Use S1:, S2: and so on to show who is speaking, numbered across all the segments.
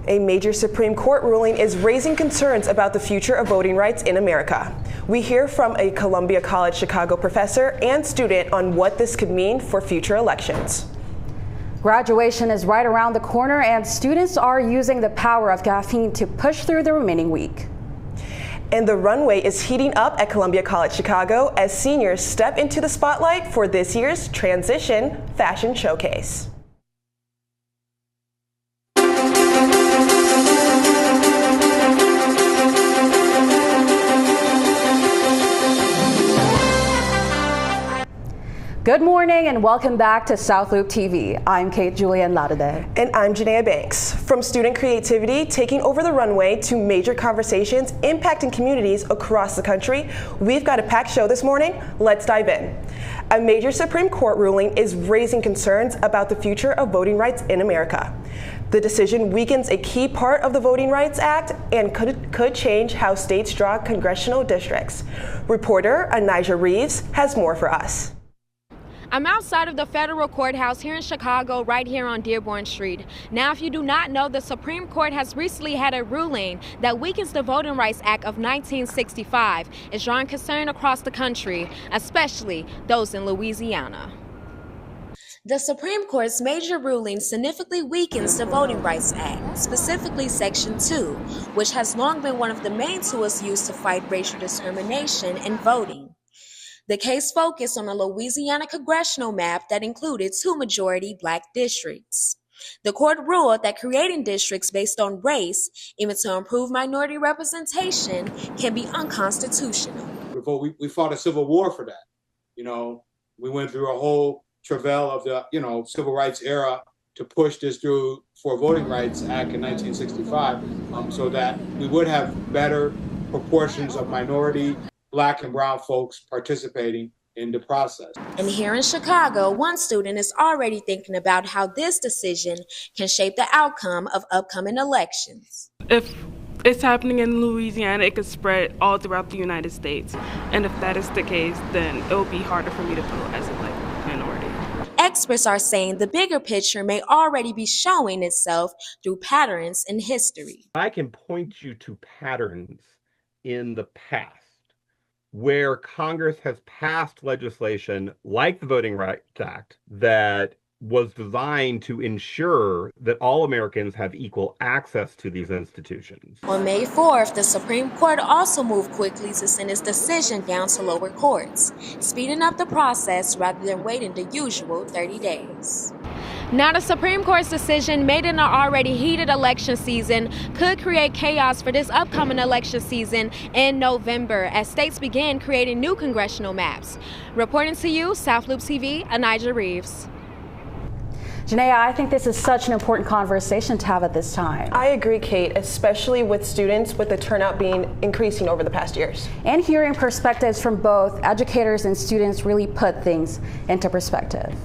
S1: A major Supreme Court ruling is raising concerns about the future of voting rights in America. We hear from a Columbia College Chicago professor and student on what this could mean for future elections.
S2: Graduation is right around the corner, and students are using the power of caffeine to push through the remaining week.
S1: And the runway is heating up at Columbia College Chicago as seniors step into the spotlight for this year's Transition Fashion Showcase.
S2: Good morning and welcome back to South Loop TV. I'm Kate Julian Ladade.
S1: And I'm Janaea Banks. From student creativity taking over the runway to major conversations impacting communities across the country, we've got a packed show this morning. Let's dive in. A major Supreme Court ruling is raising concerns about the future of voting rights in America. The decision weakens a key part of the Voting Rights Act and could change how states draw congressional districts. Reporter Anijah Reeves has more for us.
S3: I'm outside of the federal courthouse here in Chicago, right here on Dearborn Street. Now, if you do not know, the Supreme Court has recently had a ruling that weakens the Voting Rights Act of 1965. It's drawing concern across the country, especially those in Louisiana. The Supreme Court's major ruling significantly weakens the Voting Rights Act, specifically Section 2, which has long been one of the main tools used to fight racial discrimination in voting. The case focused on a Louisiana congressional map that included 2 majority black districts. The court ruled that creating districts based on race, even to improve minority representation, can be unconstitutional.
S4: We fought a civil war for that. You know, we went through a whole travail of the, civil rights era to push this through for Voting Rights Act in 1965 so that we would have better proportions of minority Black and brown folks participating in the process.
S3: And here in Chicago, one student is already thinking about how this decision can shape the outcome of upcoming elections.
S5: If it's happening in Louisiana, it could spread all throughout the United States. And if that is the case, then it will be harder for me to vote as a Black minority.
S3: Experts are saying the bigger picture may already be showing itself through patterns in history.
S6: I can point you to patterns in the past where Congress has passed legislation like the Voting Rights Act that was designed to ensure that all Americans have equal access to these institutions.
S3: On May 4th, the Supreme Court also moved quickly to send its decision down to lower courts, speeding up the process rather than waiting the usual 30 days. Now, the Supreme Court's decision, made in an already heated election season, could create chaos for this upcoming election season in November as states begin creating new congressional maps. Reporting to you, South Loop TV, Anijah Reeves.
S2: Janaea, I think this is such an important conversation to have at this time.
S1: I agree, Kate, especially with students, with the turnout being increasing over the past years.
S2: And hearing perspectives from both educators and students really put things into perspective.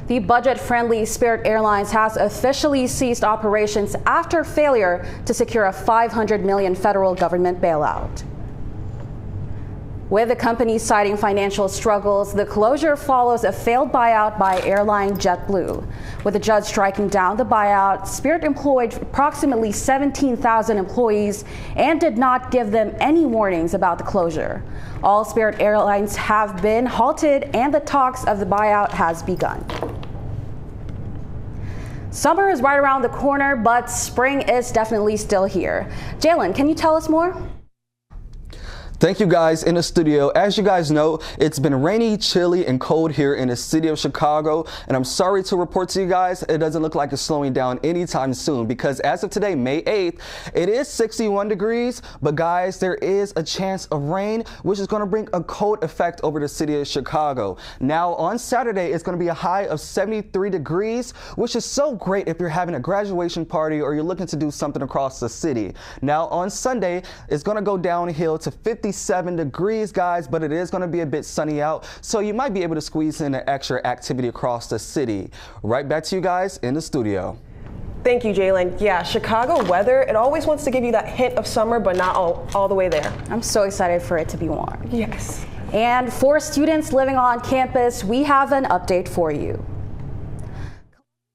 S2: The budget-friendly Spirit Airlines has officially ceased operations after failure to secure a $500 million federal government bailout. With the company citing financial struggles, the closure follows a failed buyout by airline JetBlue. With the judge striking down the buyout, Spirit employed approximately 17,000 employees and did not give them any warnings about the closure. All Spirit Airlines have been halted and the talks of the buyout has begun. Summer is right around the corner, but spring is definitely still here. Jalen, can you tell us more?
S7: Thank you guys in the studio. As you guys know, it's been rainy, chilly, and cold here in the city of Chicago. And I'm sorry to report to you guys, it doesn't look like it's slowing down anytime soon because as of today, May 8th, it is 61 degrees. But guys, there is a chance of rain, which is going to bring a cold effect over the city of Chicago. Now on Saturday, it's going to be a high of 73 degrees, which is so great if you're having a graduation party or you're looking to do something across the city. Now on Sunday, it's going to go downhill to 57 degrees, guys, but it is going to be a bit sunny out, so you might be able to squeeze in an extra activity across the city. Right back to you guys in the studio.
S1: Thank you, Jalen. Yeah, Chicago weather, it always wants to give you that hint of summer, but not all the way there.
S2: I'm so excited for it to be warm.
S1: Yes.
S2: And for students living on campus, we have an update for you.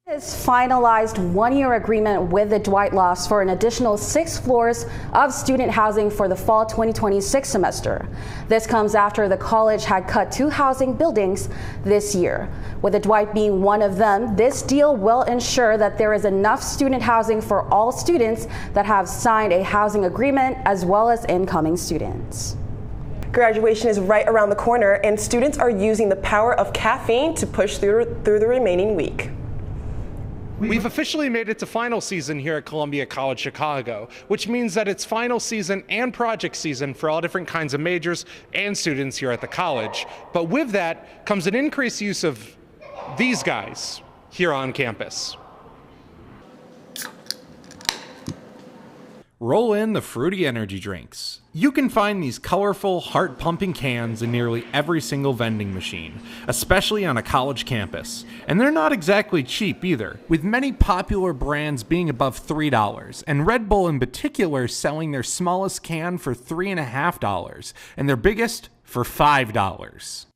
S2: Has finalized one-year agreement with the Dwight Lofts for an additional 6 floors of student housing for the fall 2026 semester. This comes after the college had cut 2 housing buildings this year. With the Dwight being one of them, this deal will ensure that there is enough student housing for all students that have signed a housing agreement, as well as incoming students.
S1: Graduation is right around the corner, and students are using the power of caffeine to push through the remaining week.
S8: We've officially made it to final season here at Columbia College Chicago, which means that it's final season and project season for all different kinds of majors and students here at the college. But with that comes an increased use of these guys here on campus. Roll in the fruity energy drinks. You can find these colorful, heart-pumping cans in nearly every single vending machine, especially on a college campus. And they're not exactly cheap either, with many popular brands being above $3, and Red Bull in particular selling their smallest can for $3.50, and their biggest for $5.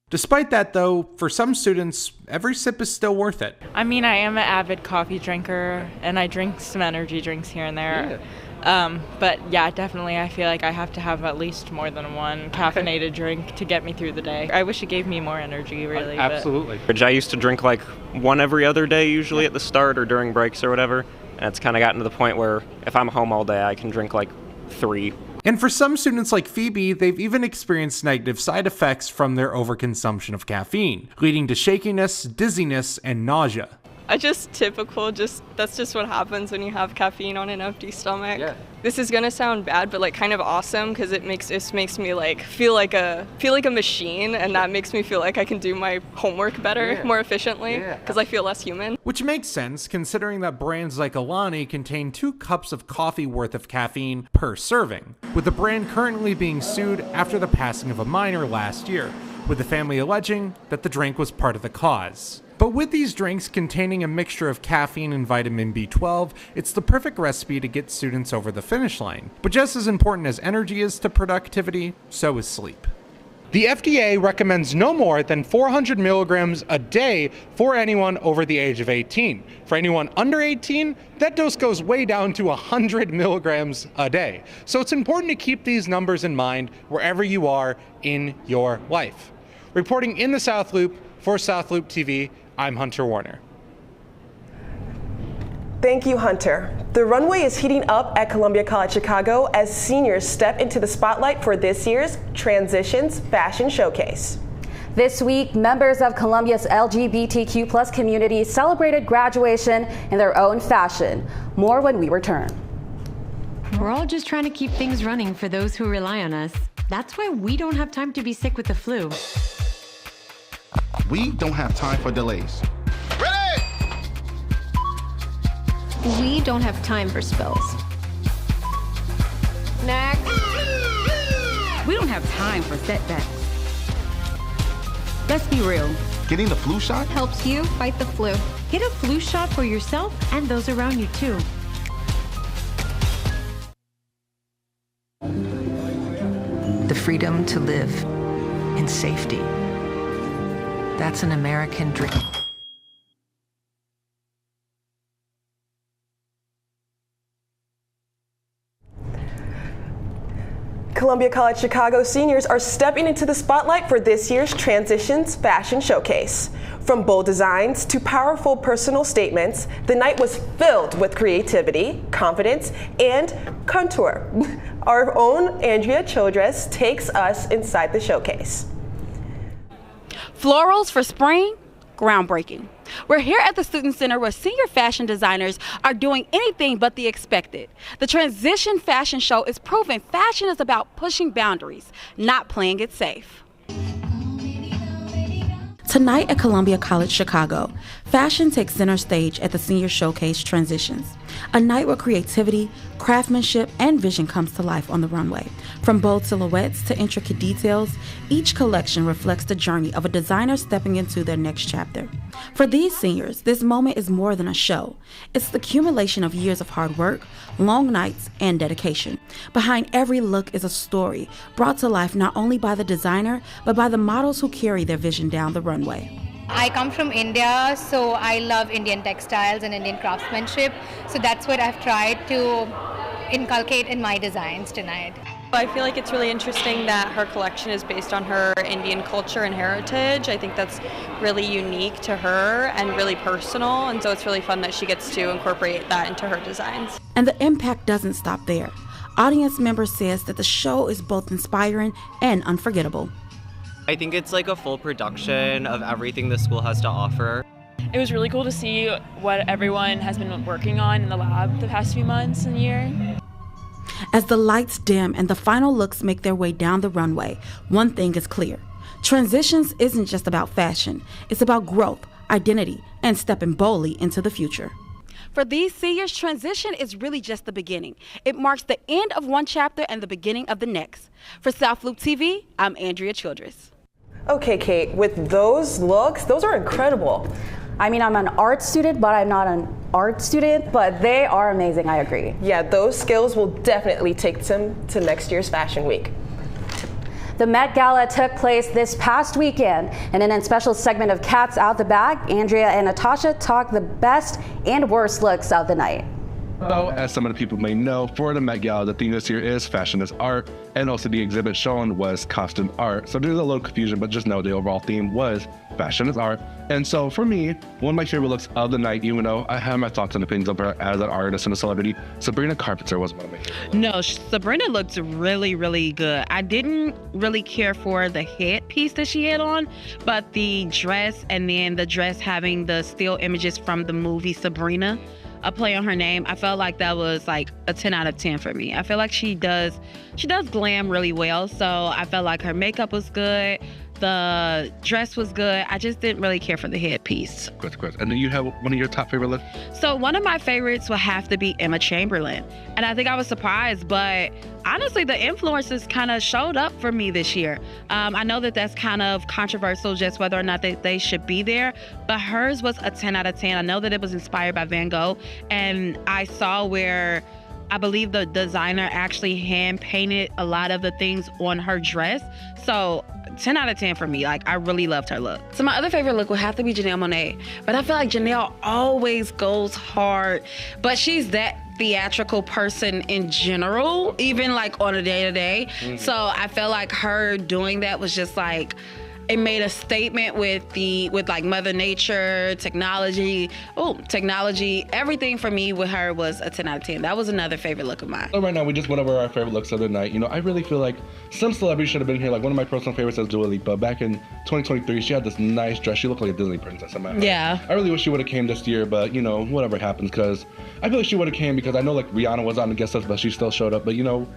S8: Despite that though, for some students, every sip is still worth it.
S9: I mean, I am an avid coffee drinker, and I drink some energy drinks here and there. But yeah, definitely I feel like I have to have at least more than one caffeinated drink to get me through the day. I wish it gave me more energy, really.
S8: Absolutely.
S10: I used to drink like one every other day, usually at the start or during breaks or whatever. And it's kind of gotten to the point where if I'm home all day, I can drink like 3.
S8: And for some students like Phoebe, they've even experienced negative side effects from their overconsumption of caffeine, leading to shakiness, dizziness, and nausea.
S11: That's just what happens when you have caffeine on an empty stomach. Yeah. This is gonna sound bad, but like kind of awesome, because it makes me like feel like a machine, and that makes me feel like I can do my homework better, more efficiently, because I feel less human.
S8: Which makes sense, considering that brands like Alani contain 2 cups of coffee worth of caffeine per serving, with the brand currently being sued after the passing of a minor last year, with the family alleging that the drink was part of the cause. But with these drinks containing a mixture of caffeine and vitamin B12, it's the perfect recipe to get students over the finish line. But just as important as energy is to productivity, so is sleep. The FDA recommends no more than 400 milligrams a day for anyone over the age of 18. For anyone under 18, that dose goes way down to 100 milligrams a day. So it's important to keep these numbers in mind wherever you are in your life. Reporting in the South Loop for South Loop TV, I'm Hunter Warner.
S1: Thank you, Hunter. The runway is heating up at Columbia College Chicago as seniors step into the spotlight for this year's Transitions Fashion Showcase.
S2: This week, members of Columbia's LGBTQ+ community celebrated graduation in their own fashion. More when we return.
S12: We're all just trying to keep things running for those who rely on us. That's why we don't have time to be sick with the flu.
S13: We don't have time for delays.
S14: Ready! We don't have time for spills.
S12: Next. We don't have time for setbacks. Let's be real.
S13: Getting the flu shot
S14: helps you fight the flu.
S12: Get a flu shot for yourself and those around you too.
S15: The freedom to live in safety. That's an American dream.
S1: Columbia College Chicago seniors are stepping into the spotlight for this year's Transitions Fashion Showcase. From bold designs to powerful personal statements, the night was filled with creativity, confidence, and contour. Our own Andrea Childress takes us inside the showcase.
S16: Florals for spring, groundbreaking. We're here at the Student Center where senior fashion designers are doing anything but the expected. The Transition Fashion Show is proving fashion is about pushing boundaries, not playing it safe.
S17: Tonight at Columbia College Chicago, fashion takes center stage at the Senior Showcase Transitions, a night where creativity, craftsmanship, and vision comes to life on the runway. From bold silhouettes to intricate details, each collection reflects the journey of a designer stepping into their next chapter. For these seniors, this moment is more than a show. It's the accumulation of years of hard work, long nights, and dedication. Behind every look is a story, brought to life not only by the designer, but by the models who carry their vision down the runway.
S14: I come from India, so I love Indian textiles and Indian craftsmanship. So that's what I've tried to inculcate in my designs tonight.
S11: I feel like it's really interesting that her collection is based on her Indian culture and heritage. I think that's really unique to her and really personal, and so it's really fun that she gets to incorporate that into her designs.
S17: And the impact doesn't stop there. Audience member says that the show is both inspiring and unforgettable.
S18: I think it's like a full production of everything the school has to offer.
S19: It was really cool to see what everyone has been working on in the lab the past few months and year.
S17: As the lights dim and the final looks make their way down the runway, one thing is clear. Transitions isn't just about fashion. It's about growth, identity, and stepping boldly into the future.
S16: For these seniors, transition is really just the beginning. It marks the end of one chapter and the beginning of the next. For South Loop TV, I'm Andrea Childress.
S1: Okay, Kate, with those looks, those are incredible.
S2: I mean, I'm an art student, but I'm not an art student, but they are amazing, I agree.
S1: Yeah, those skills will definitely take them to next year's Fashion Week.
S2: The Met Gala took place this past weekend, and in a special segment of Cats Out the Bag, Andrea and Natasha talk the best and worst looks of the night.
S20: So, as some of the people may know, for the Met Gala, the theme this year is Fashion is Art, and also the exhibit shown was Costume Art. So there's a little confusion, but just know the overall theme was Fashion is Art. And so for me, one of my favorite looks of the night, even though I have my thoughts and opinions of her as an artist and a celebrity, Sabrina Carpenter was one of my favorites.
S21: No, Sabrina looked really, really good. I didn't really care for the headpiece that she had on, but the dress, and then the dress having the still images from the movie Sabrina, a play on her name, I felt like that was like a 10 out of 10 for me. I feel like she does glam really well, so I felt like her makeup was good, the dress was good. I just didn't really care for the headpiece.
S20: Good. And then you have one of your top favorite looks?
S21: So one of my favorites would have to be Emma Chamberlain. And I think I was surprised, but honestly, the influences kind of showed up for me this year. I know that that's kind of controversial, just whether or not they should be there, but hers was a 10 out of 10. I know that it was inspired by Van Gogh, and I saw where I believe the designer actually hand painted a lot of the things on her dress. So 10 out of 10 for me. Like, I really loved her look. So my other favorite look would have to be Janelle Monáe, but I feel like Janelle always goes hard, but she's that theatrical person in general, even like on a day-to-day. Mm-hmm. So I felt like her doing that was just like, it made a statement with like Mother Nature, technology, everything for me with her was a 10 out of 10. That was another favorite look of mine.
S20: So right now, we just went over our favorite looks of the night. You know, I really feel like some celebrities should have been here. Like one of my personal favorites is Dua Lipa. Back in 2023, she had this nice dress. She looked like a Disney princess.
S21: Yeah.
S20: I really wish she would have came this year, but you know, whatever happens, because I feel like she would have came, because I know like Rihanna was on the guest list, but she still showed up. But you know,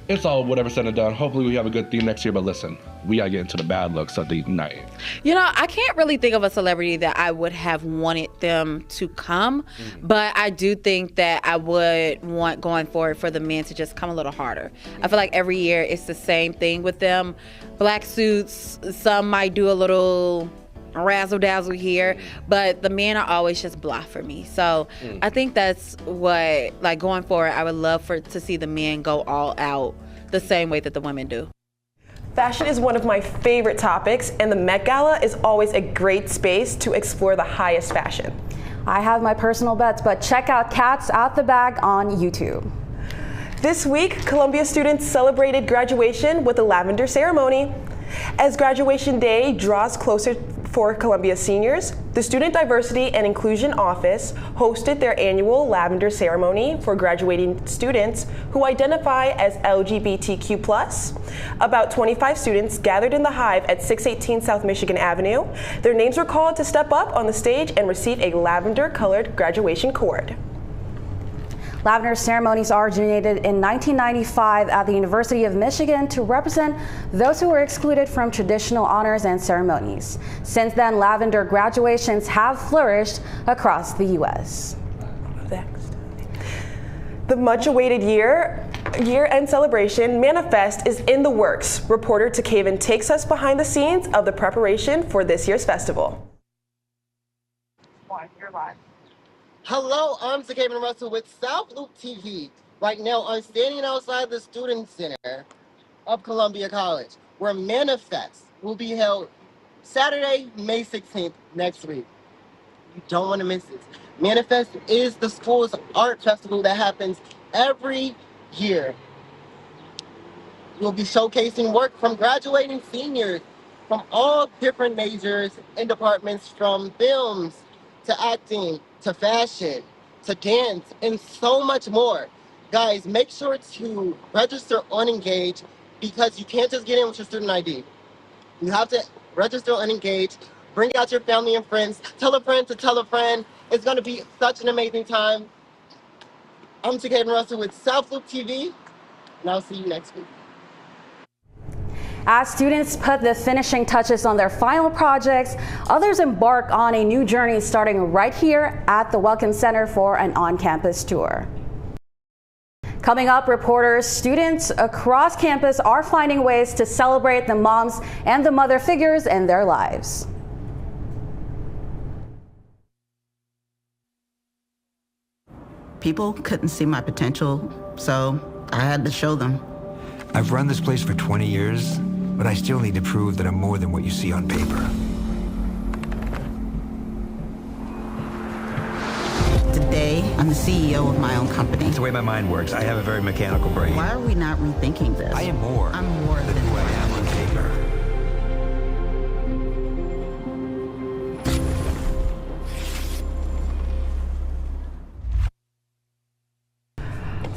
S20: it's all whatever said and done. Hopefully we have a good theme next year, but listen, we gotta get into the bad looks of the night.
S21: You know, I can't really think of a celebrity that I would have wanted them to come, but I do think that I would want going forward for the men to just come a little harder. I feel like every year it's the same thing with them. Black suits, some might do a little razzle dazzle here, but the men are always just blah for me. So I think that's what, like, going forward, I would love to see the men go all out the same way that the women do.
S1: Fashion is one of my favorite topics, and the Met Gala is always a great space to explore the highest fashion.
S2: I have my personal bets, but check out Cats Out the Bag on YouTube.
S1: This week, Columbia students celebrated graduation with a lavender ceremony. As graduation day draws closer for Columbia seniors, the Student Diversity and Inclusion Office hosted their annual lavender ceremony for graduating students who identify as LGBTQ+. About 25 students gathered in the Hive at 618 South Michigan Avenue. Their names were called to step up on the stage and receive a lavender-colored graduation cord.
S2: Lavender ceremonies originated in 1995 at the University of Michigan to represent those who were excluded from traditional honors and ceremonies. Since then, lavender graduations have flourished across the U.S.
S1: The much-awaited year-end celebration Manifest is in the works. Reporter Takeven takes us behind the scenes of the preparation for this year's festival.
S22: You're live. Hello, I'm Caffeine Russell with South Loop TV. Right now, I'm standing outside the Student Center of Columbia College, where Manifest will be held Saturday, May 16th, next week. You don't want to miss this. Manifest is the school's art festival that happens every year. We'll be showcasing work from graduating seniors from all different majors and departments, from films to acting to fashion to dance and so much more. Guys, make sure to register on Engage because you can't just get in with your student ID. You have to register on Engage, bring out your family and friends, tell a friend to tell a friend. It's going to be such an amazing time. I'm Caffeine Russell with South Loop TV, and I'll see you next week.
S2: As students put the finishing touches on their final projects, others embark on a new journey starting right here at the Welcome Center for an on-campus tour. Coming up, reporters, students across campus are finding ways to celebrate the moms and the mother figures in their lives.
S4: People couldn't see my potential, so I had to show them.
S5: I've run this place for 20 years, but I still need to prove that I'm more than what you see on paper.
S4: Today, I'm the CEO of my own company.
S5: That's the way my mind works. I have a very mechanical brain.
S4: Why are we not rethinking this?
S5: I am more.
S4: I'm more than
S5: who I am on paper.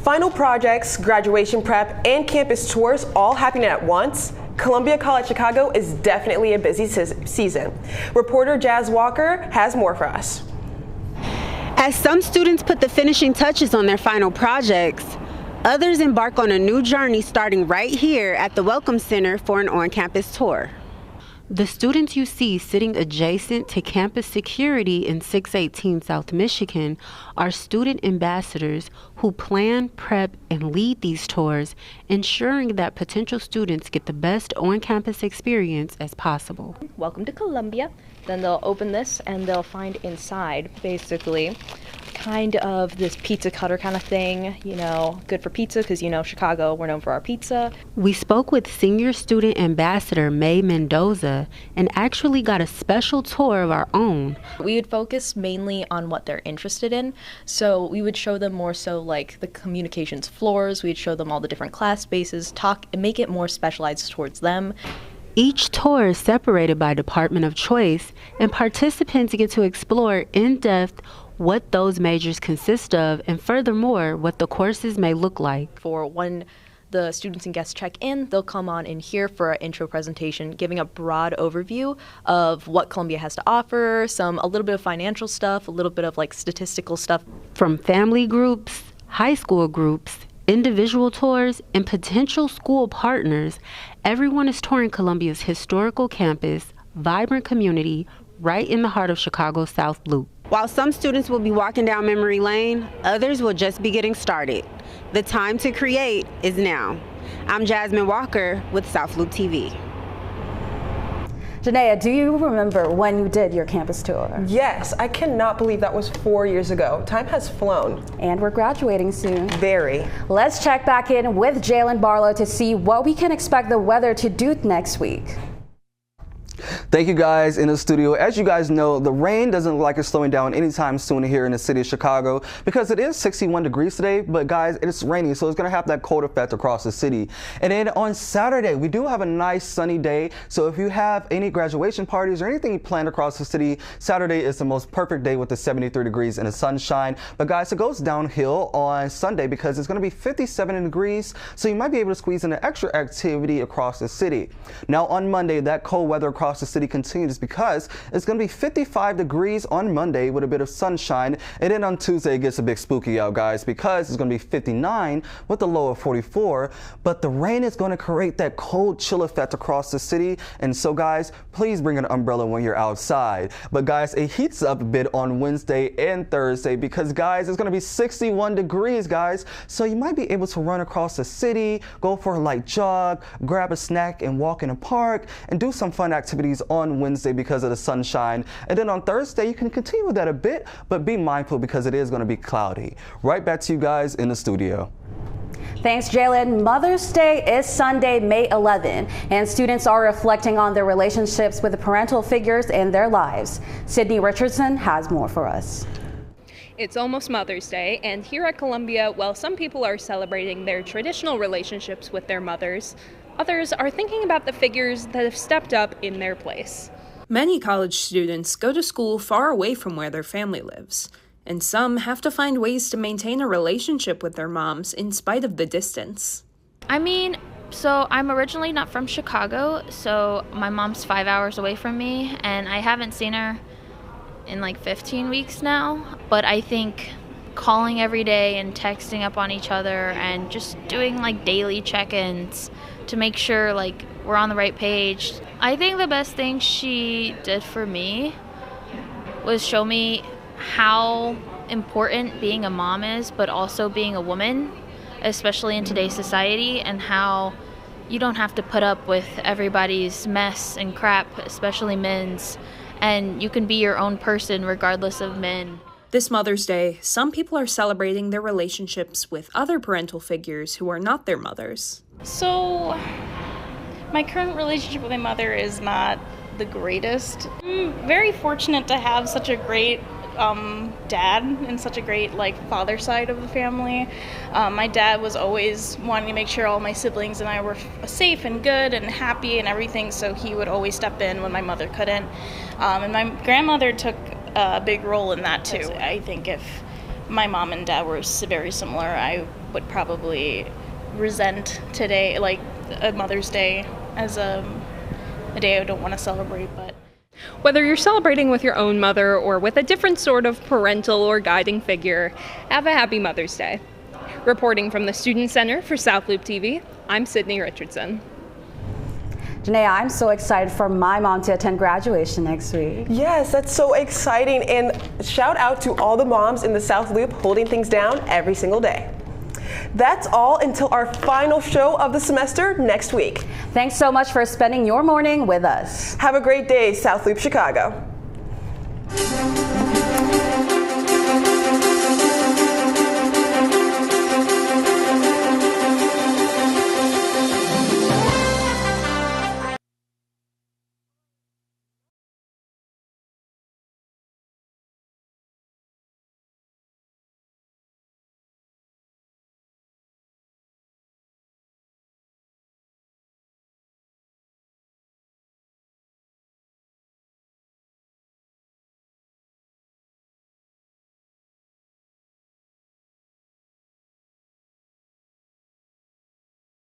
S1: Final projects, graduation prep, and campus tours all happening at once. Columbia College Chicago is definitely a busy season. Reporter Jazz Walker has more for us.
S23: As some students put the finishing touches on their final projects, others embark on a new journey starting right here at the Welcome Center for an on-campus tour. The students you see sitting adjacent to campus security in 618 South Michigan are student ambassadors who plan, prep, and lead these tours, ensuring that potential students get the best on-campus experience as possible.
S24: Welcome to Columbia. Then they'll open this and they'll find inside basically kind of this pizza cutter kind of thing, you know, good for pizza because, you know, Chicago, we're known for our pizza.
S23: We spoke with senior student ambassador May Mendoza and actually got a special tour of our own.
S24: We would focus mainly on what they're interested in. So we would show them more so like the communications floors. We'd show them all the different class spaces, talk and make it more specialized towards them.
S23: Each tour is separated by department of choice, and participants get to explore in depth what those majors consist of, and furthermore, what the courses may look like.
S24: For when the students and guests check in, they'll come on in here for an intro presentation, giving a broad overview of what Columbia has to offer, a little bit of financial stuff, a little bit of like statistical stuff.
S23: From family groups, high school groups, individual tours, and potential school partners, everyone is touring Columbia's historical campus, vibrant community, right in the heart of Chicago's South Loop. While some students will be walking down memory lane, others will just be getting started. The time to create is now. I'm Jasmine Walker with South Loop TV.
S2: Janaea, do you remember when you did your campus tour?
S1: Yes, I cannot believe that was 4 years ago. Time has flown.
S2: And we're graduating soon.
S1: Very.
S2: Let's check back in with Jalen Barlow to see what we can expect the weather to do next week.
S7: Thank you guys in the studio. As you guys know, the rain doesn't look like it's slowing down anytime soon here in the city of Chicago because it is 61 degrees today, but guys, it's raining, so it's going to have that cold effect across the city. And then on Saturday, we do have a nice sunny day, so if you have any graduation parties or anything planned across the city, Saturday is the most perfect day with the 73 degrees and the sunshine. But guys, it goes downhill on Sunday because it's going to be 57 degrees, so you might be able to squeeze in an extra activity across the city. Now on Monday, that cold weather across the city continues because it's going to be 55 degrees on Monday with a bit of sunshine, and then on Tuesday it gets a bit spooky out, guys, because it's going to be 59 with a low of 44, but the rain is going to create that cold chill effect across the city, and so guys, please bring an umbrella when you're outside. But guys, it heats up a bit on Wednesday and Thursday because guys, it's going to be 61 degrees, guys, so you might be able to run across the city, go for a light jog, grab a snack and walk in a park and do some fun activities on Wednesday because of the sunshine. And then on Thursday, you can continue with that a bit, but be mindful because it is going to be cloudy. Right back to you guys in the studio.
S2: Thanks, Jalen. Mother's Day is Sunday, May 11, and students are reflecting on their relationships with the parental figures in their lives. Sydney Richardson has more for us.
S3: It's almost Mother's Day, and here at Columbia, while some people are celebrating their traditional relationships with their mothers, others are thinking about the figures that have stepped up in their place.
S6: Many college students go to school far away from where their family lives, and some have to find ways to maintain a relationship with their moms in spite of the distance.
S9: So I'm originally not from Chicago, so my mom's 5 hours away from me, and I haven't seen her in like 15 weeks now, but I think calling every day and texting up on each other and just doing like daily check-ins to make sure like we're on the right page. I think the best thing she did for me was show me how important being a mom is, but also being a woman, especially in today's society, and how you don't have to put up with everybody's mess and crap, especially men's, and you can be your own person regardless of men.
S6: This Mother's Day, some people are celebrating their relationships with other parental figures who are not their mothers.
S10: So, my current relationship with my mother is not the greatest. I'm very fortunate to have such a great dad and such a great father side of the family. My dad was always wanting to make sure all my siblings and I were safe and good and happy and everything, so he would always step in when my mother couldn't. And my grandmother took a big role in that too. I think if my mom and dad were very similar, I would probably resent today, like a Mother's Day, as a day I don't want to celebrate. But
S3: whether you're celebrating with your own mother or with a different sort of parental or guiding figure, have a happy Mother's Day. Reporting from the Student Center for South Loop TV, I'm Sydney Richardson.
S2: Janae, I'm so excited for my mom to attend graduation next week.
S1: Yes, that's so exciting. And shout out to all the moms in the South Loop holding things down every single day. That's all until our final show of the semester next week.
S2: Thanks so much for spending your morning with us.
S1: Have a great day, South Loop Chicago.